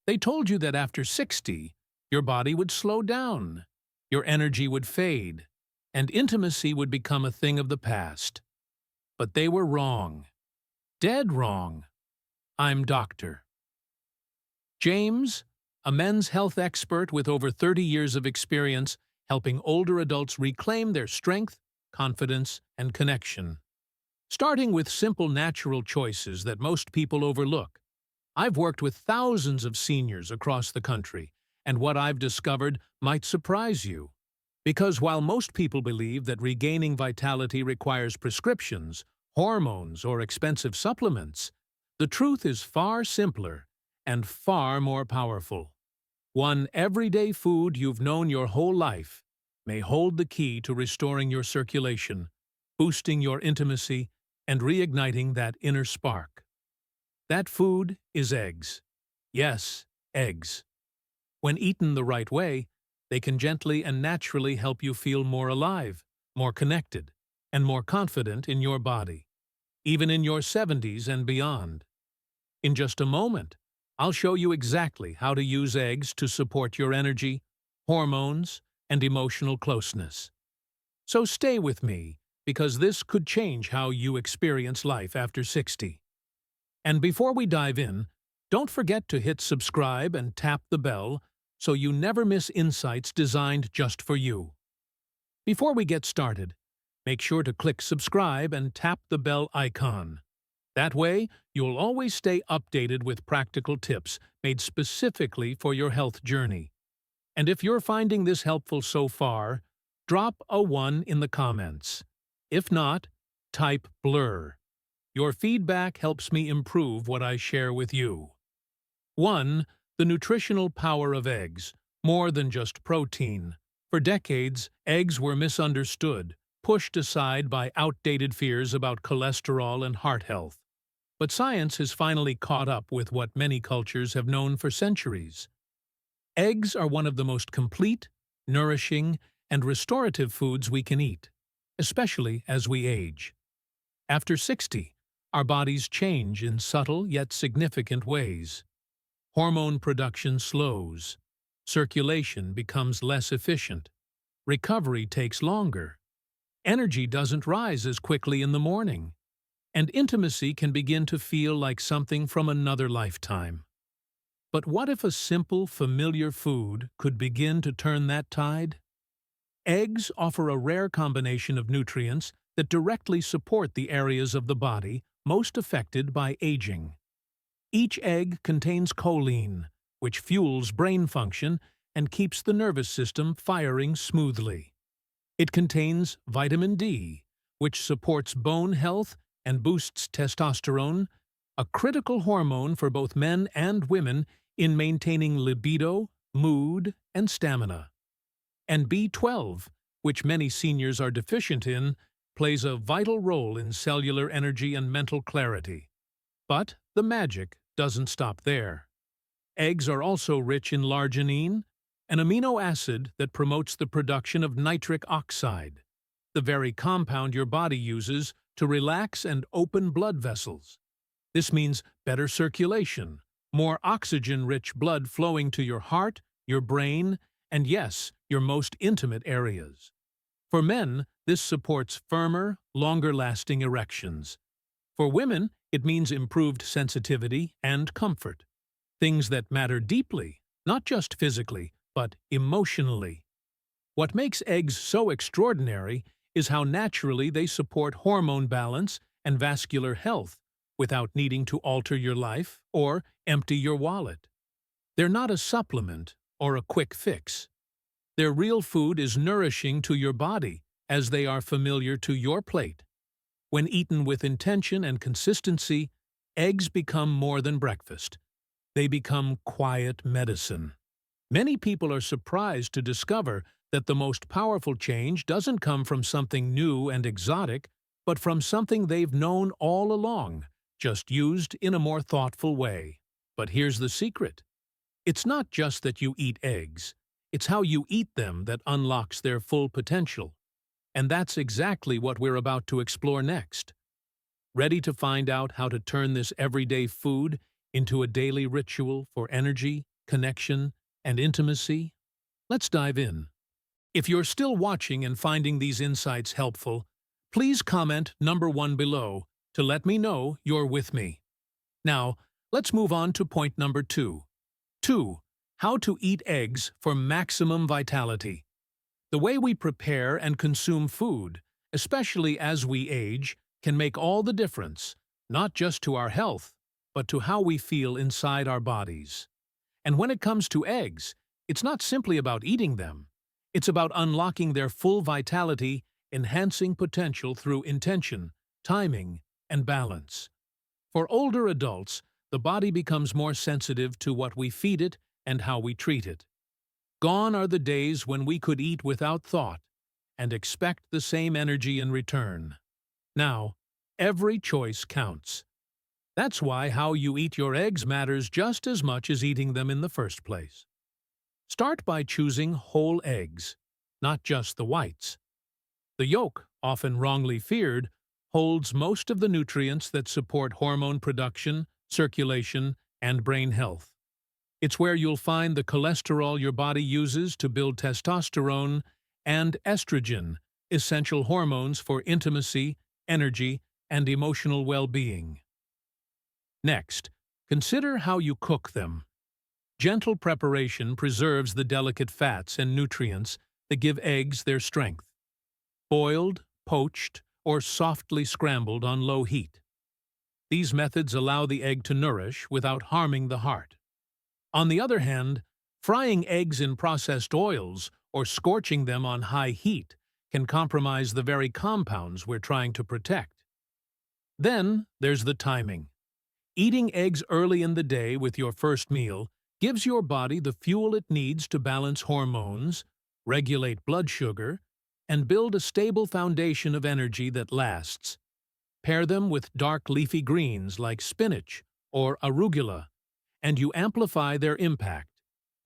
They told you that after 60, your body would slow down, your energy would fade, and intimacy would become a thing of the past. But they were wrong. Dead wrong. I'm Dr. James, a men's health expert with over 30 years of experience helping older adults reclaim their strength, confidence, and connection. Starting with simple natural choices that most people overlook, I've worked with thousands of seniors across the country, and what I've discovered might surprise you. Because while most people believe that regaining vitality requires prescriptions, hormones, or expensive supplements, the truth is far simpler and far more powerful. One everyday food you've known your whole life may hold the key to restoring your circulation, boosting your intimacy, and reigniting that inner spark. That food is eggs. Yes, eggs. When eaten the right way, they can gently and naturally help you feel more alive, more connected, and more confident in your body, even in your 70s and beyond. In just a moment, I'll show you exactly how to use eggs to support your energy, hormones, and emotional closeness. So stay with me, because this could change how you experience life after 60. And before we dive in, don't forget to hit subscribe and tap the bell so you never miss insights designed just for you. Before we get started, make sure to click subscribe and tap the bell icon. That way, you'll always stay updated with practical tips made specifically for your health journey. And if you're finding this helpful so far, drop a 1 in the comments. If not, type blur. Your feedback helps me improve what I share with you. 1. The nutritional power of eggs, more than just protein. For decades, eggs were misunderstood, pushed aside by outdated fears about cholesterol and heart health. But science has finally caught up with what many cultures have known for centuries. Eggs are one of the most complete, nourishing, and restorative foods we can eat, especially as we age. After 60, our bodies change in subtle yet significant ways. Hormone production slows, circulation becomes less efficient, recovery takes longer, energy doesn't rise as quickly in the morning, and intimacy can begin to feel like something from another lifetime. But what if a simple, familiar food could begin to turn that tide? Eggs offer a rare combination of nutrients that directly support the areas of the body most affected by aging. Each egg contains choline, which fuels brain function and keeps the nervous system firing smoothly. It contains vitamin D, which supports bone health and boosts testosterone, a critical hormone for both men and women in maintaining libido, mood, and stamina. And B12, which many seniors are deficient in, plays a vital role in cellular energy and mental clarity. But the magic doesn't stop there. Eggs are also rich in arginine, an amino acid that promotes the production of nitric oxide, the very compound your body uses to relax and open blood vessels. This means better circulation, more oxygen-rich blood flowing to your heart, your brain, and yes, your most intimate areas. For men, this supports firmer, longer-lasting erections. For women, it means improved sensitivity and comfort, things that matter deeply, not just physically, but emotionally. What makes eggs so extraordinary is how naturally they support hormone balance and vascular health without needing to alter your life or empty your wallet. They're not a supplement or a quick fix. Their real food is nourishing to your body as they are familiar to your plate. When eaten with intention and consistency, eggs become more than breakfast. They become quiet medicine. Many people are surprised to discover that the most powerful change doesn't come from something new and exotic, but from something they've known all along, just used in a more thoughtful way. But here's the secret. It's not just that you eat eggs. It's how you eat them that unlocks their full potential. And that's exactly what we're about to explore next. Ready to find out how to turn this everyday food into a daily ritual for energy, connection, and intimacy? Let's dive in. If you're still watching and finding these insights helpful, please comment number 1 below to let me know you're with me. Now, let's move on to point number 2. 2. How to eat eggs for maximum vitality. The way we prepare and consume food, especially as we age, can make all the difference, not just to our health, but to how we feel inside our bodies. And when it comes to eggs, it's not simply about eating them. It's about unlocking their full vitality, enhancing potential through intention, timing, and balance. For older adults, the body becomes more sensitive to what we feed it and how we treat it. Gone are the days when we could eat without thought and expect the same energy in return. Now, every choice counts. That's why how you eat your eggs matters just as much as eating them in the first place. Start by choosing whole eggs, not just the whites. The yolk, often wrongly feared, holds most of the nutrients that support hormone production, circulation, and brain health. It's where you'll find the cholesterol your body uses to build testosterone and estrogen, essential hormones for intimacy, energy, and emotional well-being. Next, consider how you cook them. Gentle preparation preserves the delicate fats and nutrients that give eggs their strength. Boiled, poached, or softly scrambled on low heat. These methods allow the egg to nourish without harming the heart. On the other hand, frying eggs in processed oils or scorching them on high heat can compromise the very compounds we're trying to protect. Then there's the timing. Eating eggs early in the day with your first meal gives your body the fuel it needs to balance hormones, regulate blood sugar, and build a stable foundation of energy that lasts. Pair them with dark leafy greens like spinach or arugula, and you amplify their impact,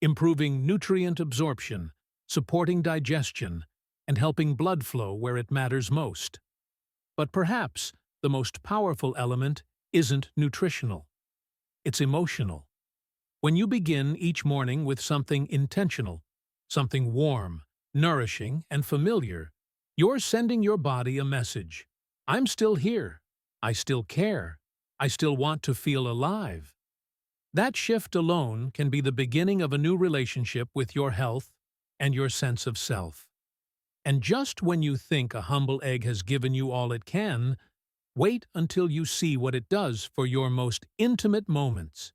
improving nutrient absorption, supporting digestion, and helping blood flow where it matters most. But perhaps the most powerful element isn't nutritional. It's emotional. When you begin each morning with something intentional, something warm, nourishing, and familiar, you're sending your body a message. I'm still here. I still care. I still want to feel alive. That shift alone can be the beginning of a new relationship with your health and your sense of self. And just when you think a humble egg has given you all it can, wait until you see what it does for your most intimate moments.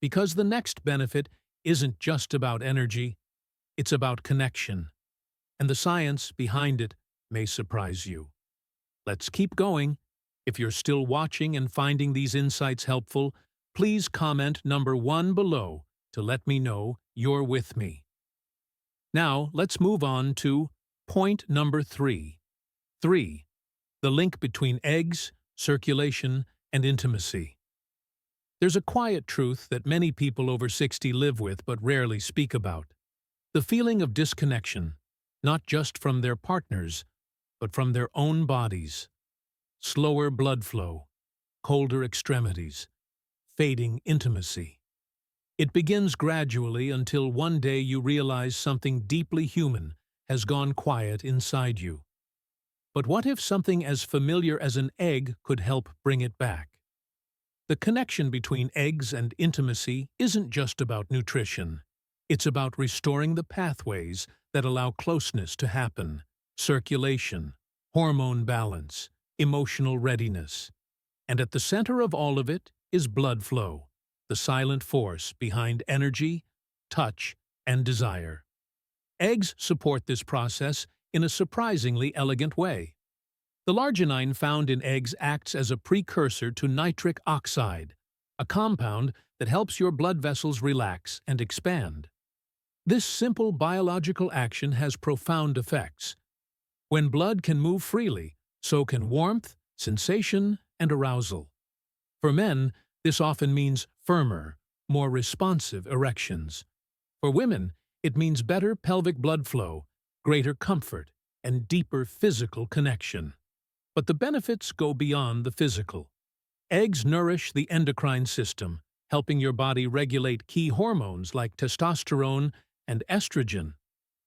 Because the next benefit isn't just about energy, it's about connection. And the science behind it may surprise you. Let's keep going. If you're still watching and finding these insights helpful, please comment number 1 below to let me know you're with me. Now, let's move on to point number 3. 3. The link between eggs, circulation, and intimacy. There's a quiet truth that many people over 60 live with but rarely speak about. The feeling of disconnection, not just from their partners, but from their own bodies. Slower blood flow, colder extremities, fading intimacy. It begins gradually until one day you realize something deeply human has gone quiet inside you. But what if something as familiar as an egg could help bring it back? The connection between eggs and intimacy isn't just about nutrition. It's about restoring the pathways that allow closeness to happen, circulation, hormone balance, emotional readiness. And at the center of all of it is blood flow, the silent force behind energy, touch, and desire. Eggs support this process in a surprisingly elegant way. The larginine found in eggs acts as a precursor to nitric oxide, a compound that helps your blood vessels relax and expand. This simple biological action has profound effects. When blood can move freely, so can warmth, sensation, and arousal. For men, this often means firmer, more responsive erections. For women, it means better pelvic blood flow, greater comfort, and deeper physical connection. But the benefits go beyond the physical. Eggs nourish the endocrine system, helping your body regulate key hormones like testosterone and estrogen,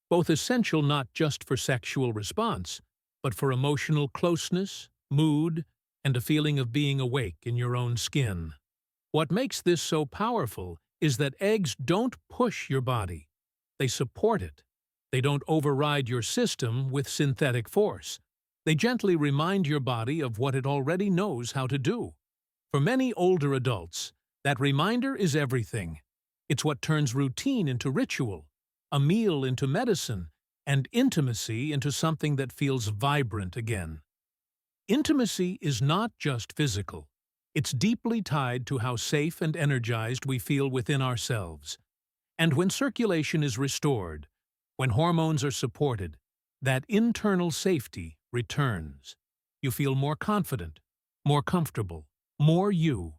both essential not just for sexual response, but for emotional closeness, mood, and a feeling of being awake in your own skin. What makes this so powerful is that eggs don't push your body. They support it. They don't override your system with synthetic force. They gently remind your body of what it already knows how to do. For many older adults, that reminder is everything. It's what turns routine into ritual, a meal into medicine, and intimacy into something that feels vibrant again. Intimacy is not just physical. It's deeply tied to how safe and energized we feel within ourselves. And when circulation is restored, when hormones are supported, that internal safety returns. You feel more confident, more comfortable, more you.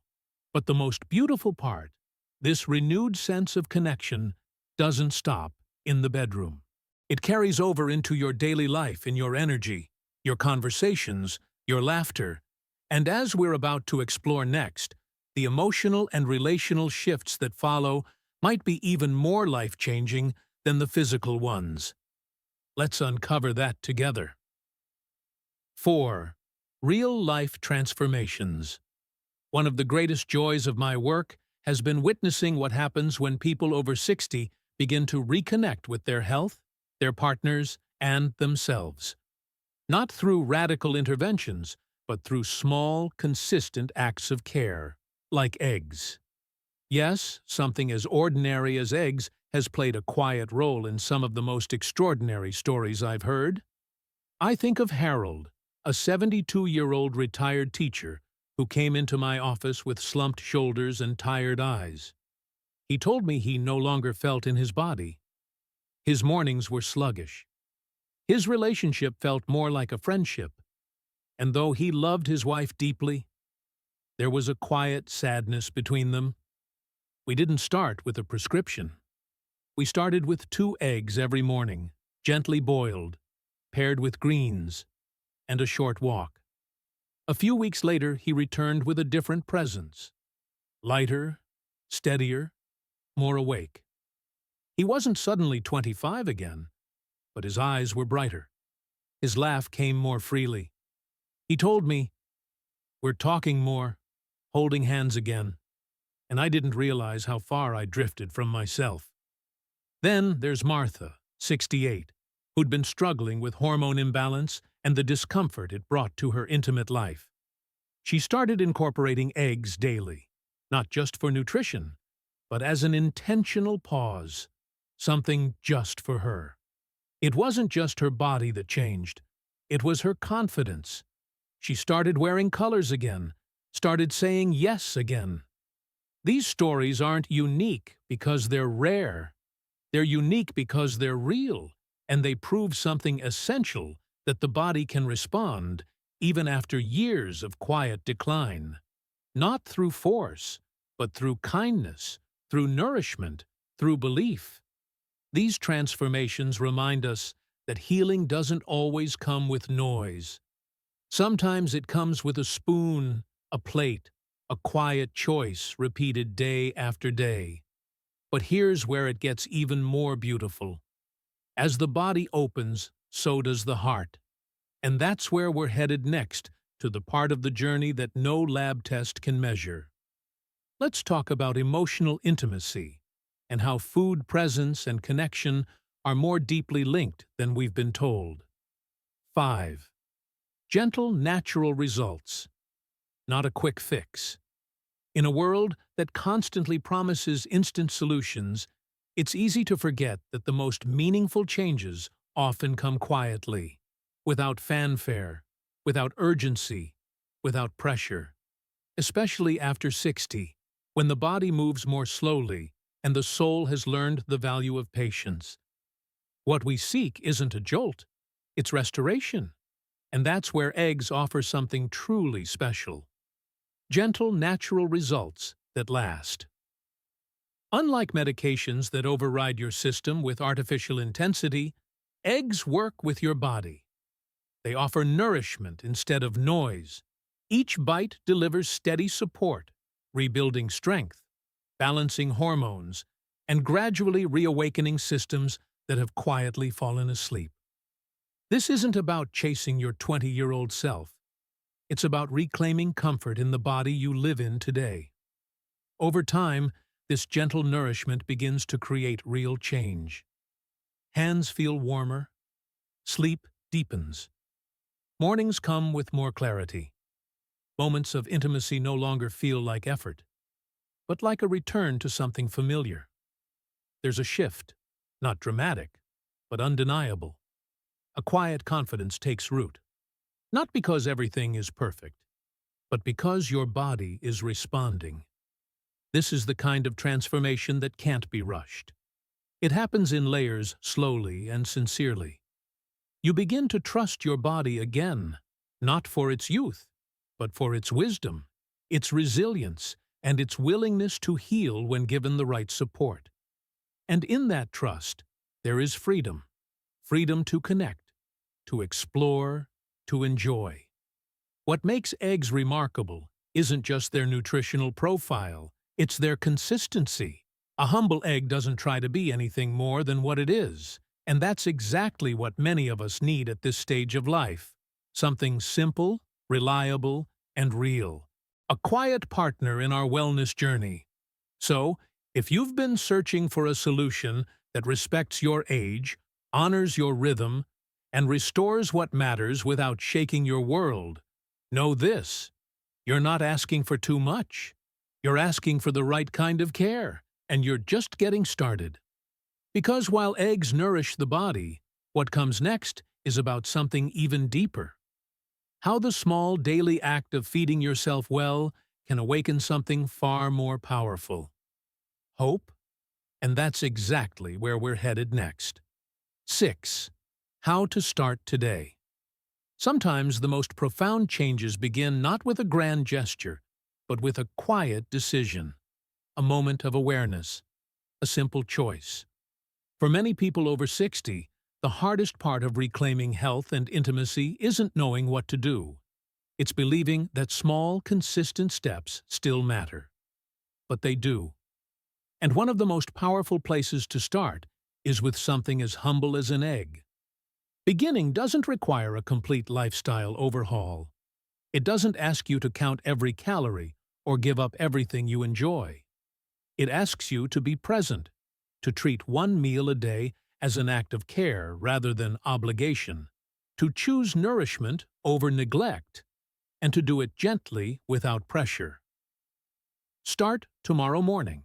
But the most beautiful part, this renewed sense of connection, doesn't stop in the bedroom. It carries over into your daily life, in your energy, your conversations, your laughter, and as we're about to explore next, the emotional and relational shifts that follow might be even more life-changing than the physical ones. Let's uncover that together. 4. Real-life transformations. One of the greatest joys of my work has been witnessing what happens when people over 60 begin to reconnect with their health, their partners, and themselves. Not through radical interventions, but through small, consistent acts of care, like eggs. Yes, something as ordinary as eggs has played a quiet role in some of the most extraordinary stories I've heard. I think of Harold, a 72-year-old retired teacher who came into my office with slumped shoulders and tired eyes. He told me he no longer felt in his body. His mornings were sluggish. His relationship felt more like a friendship. And though he loved his wife deeply, there was a quiet sadness between them. We didn't start with a prescription. We started with 2 eggs every morning, gently boiled, paired with greens, and a short walk. A few weeks later, he returned with a different presence. Lighter, steadier, more awake. He wasn't suddenly 25 again, but his eyes were brighter. His laugh came more freely. He told me, "We're talking more, holding hands again," and I didn't realize how far I drifted from myself. Then there's Martha, 68, who'd been struggling with hormone imbalance and the discomfort it brought to her intimate life. She started incorporating eggs daily, not just for nutrition, but as an intentional pause, something just for her. It wasn't just her body that changed, it was her confidence. She started wearing colors again, started saying yes again. These stories aren't unique because they're rare. They're unique because they're real, and they prove something essential, that the body can respond even after years of quiet decline. Not through force, but through kindness, through nourishment, through belief. These transformations remind us that healing doesn't always come with noise. Sometimes it comes with a spoon, a plate, a quiet choice repeated day after day. But here's where it gets even more beautiful. As the body opens, so does the heart. And that's where we're headed next, to the part of the journey that no lab test can measure. Let's talk about emotional intimacy and how food presence and connection are more deeply linked than we've been told. 5. Gentle, natural results, not a quick fix. In a world that constantly promises instant solutions, it's easy to forget that the most meaningful changes often come quietly, without fanfare, without urgency, without pressure. Especially after 60, when the body moves more slowly and the soul has learned the value of patience. What we seek isn't a jolt, it's restoration. And that's where eggs offer something truly special. Gentle, natural results that last. Unlike medications that override your system with artificial intensity, eggs work with your body. They offer nourishment instead of noise. Each bite delivers steady support, rebuilding strength. balancing hormones, and gradually reawakening systems that have quietly fallen asleep. This isn't about chasing your 20-year-old self. It's about reclaiming comfort in the body you live in today. Over time, this gentle nourishment begins to create real change. Hands feel warmer, sleep deepens. Mornings come with more clarity. Moments of intimacy no longer feel like effort, but like a return to something familiar. There's a shift, not dramatic, but undeniable. A quiet confidence takes root, not because everything is perfect, but because your body is responding. This is the kind of transformation that can't be rushed. It happens in layers, slowly and sincerely. You begin to trust your body again, not for its youth, but for its wisdom, its resilience, and its willingness to heal when given the right support. And in that trust, there is freedom. Freedom to connect, to explore, to enjoy. What makes eggs remarkable isn't just their nutritional profile, it's their consistency. A humble egg doesn't try to be anything more than what it is, and that's exactly what many of us need at this stage of life. Something simple, reliable, and real. A quiet partner in our wellness journey. So, if you've been searching for a solution that respects your age, honors your rhythm, and restores what matters without shaking your world, know this: you're not asking for too much. You're asking for the right kind of care, and you're just getting started. Because while eggs nourish the body, what comes next is about something even deeper. How the small daily act of feeding yourself well can awaken something far more powerful. Hope, and that's exactly where we're headed next. 6. How to start today. Sometimes the most profound changes begin not with a grand gesture, but with a quiet decision, a moment of awareness, a simple choice. For many people over 60, the hardest part of reclaiming health and intimacy isn't knowing what to do. It's believing that small, consistent steps still matter. But they do. And one of the most powerful places to start is with something as humble as an egg. Beginning doesn't require a complete lifestyle overhaul. It doesn't ask you to count every calorie or give up everything you enjoy. It asks you to be present, to treat one meal a day as an act of care rather than obligation, to choose nourishment over neglect, and to do it gently without pressure. Start tomorrow morning.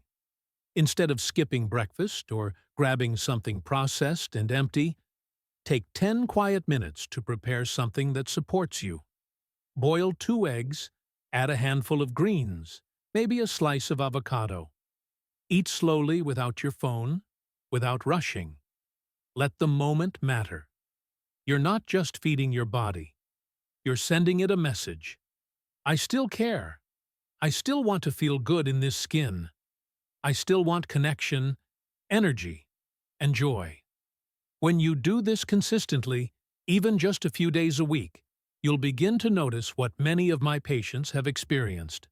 Instead of skipping breakfast or grabbing something processed and empty, take 10 quiet minutes to prepare something that supports you. Boil 2 eggs, add a handful of greens, maybe a slice of avocado. Eat slowly without your phone, without rushing. Let the moment matter. You're not just feeding your body. You're sending it a message. I still care. I still want to feel good in this skin. I still want connection, energy, and joy. When you do this consistently, even just a few days a week, you'll begin to notice what many of my patients have experienced.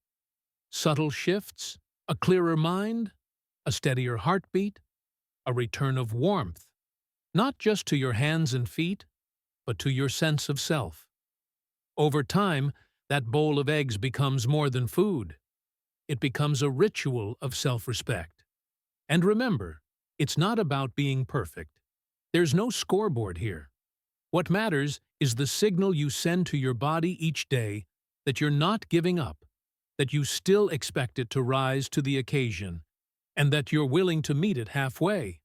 Subtle shifts, a clearer mind, a steadier heartbeat, a return of warmth, not just to your hands and feet, but to your sense of self. Over time, that bowl of eggs becomes more than food. It becomes a ritual of self-respect. And remember, it's not about being perfect. There's no scoreboard here. What matters is the signal you send to your body each day that you're not giving up, that you still expect it to rise to the occasion, and that you're willing to meet it halfway.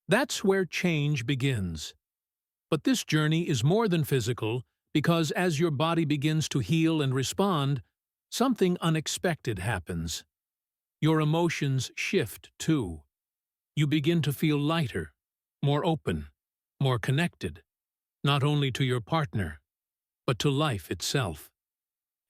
That's where change begins. But this journey is more than physical, because as your body begins to heal and respond, something unexpected happens. Your emotions shift too. You begin to feel lighter, more open, more connected, not only to your partner, but to life itself.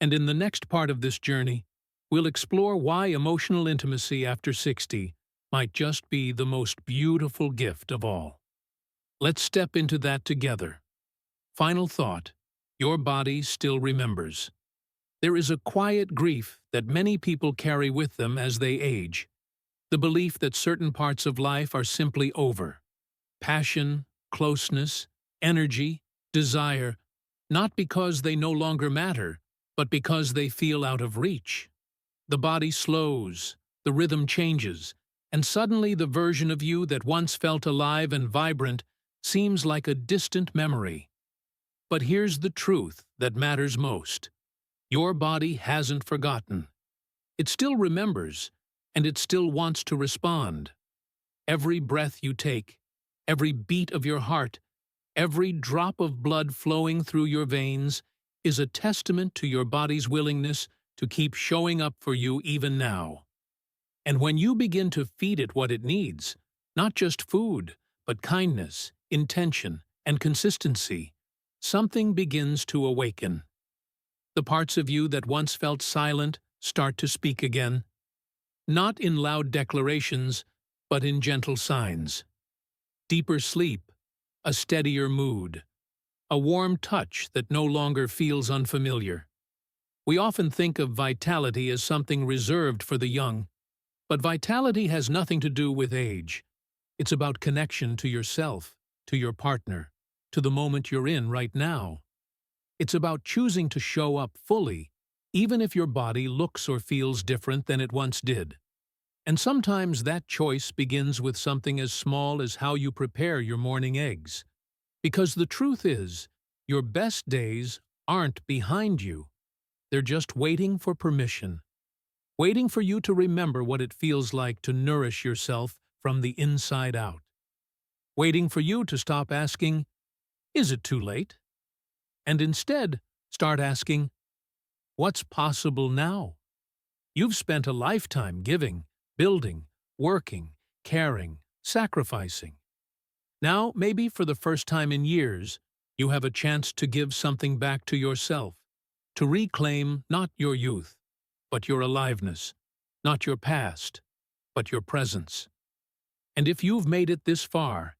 And in the next part of this journey, we'll explore why emotional intimacy after 60 might just be the most beautiful gift of all. Let's step into that together. Final thought: your body still remembers. There is a quiet grief that many people carry with them as they age, The belief that certain parts of life are simply over. Passion, closeness, energy, desire, not because they no longer matter, but because they feel out of reach. The body slows, the rhythm changes, and suddenly the version of you that once felt alive and vibrant seems like a distant memory. But here's the truth that matters most. Your body hasn't forgotten. It still remembers, and it still wants to respond. Every breath you take, every beat of your heart, every drop of blood flowing through your veins is a testament to your body's willingness to keep showing up for you even now. And when you begin to feed it what it needs, not just food, but kindness, intention, and consistency, something begins to awaken. The parts of you that once felt silent start to speak again, not in loud declarations, but in gentle signs. Deeper sleep, a steadier mood, a warm touch that no longer feels unfamiliar. We often think of vitality as something reserved for the young, but vitality has nothing to do with age. It's about connection to yourself, to your partner, to the moment you're in right now. It's about choosing to show up fully, even if your body looks or feels different than it once did. And sometimes that choice begins with something as small as how you prepare your morning eggs. Because the truth is, your best days aren't behind you. They're just waiting for permission. Waiting for you to remember what it feels like to nourish yourself from the inside out. Waiting for you to stop asking, "Is it too late?" And instead, start asking, "What's possible now?" You've spent a lifetime giving, building, working, caring, sacrificing. Now, maybe for the first time in years, you have a chance to give something back to yourself, to reclaim not your youth, but your aliveness, not your past, but your presence. And if you've made it this far,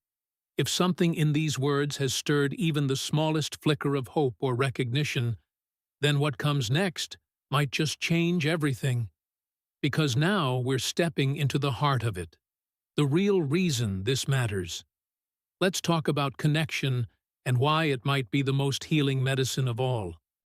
if something in these words has stirred even the smallest flicker of hope or recognition, then what comes next might just change everything. Because now we're stepping into the heart of it, the real reason this matters. Let's talk about connection and why it might be the most healing medicine of all.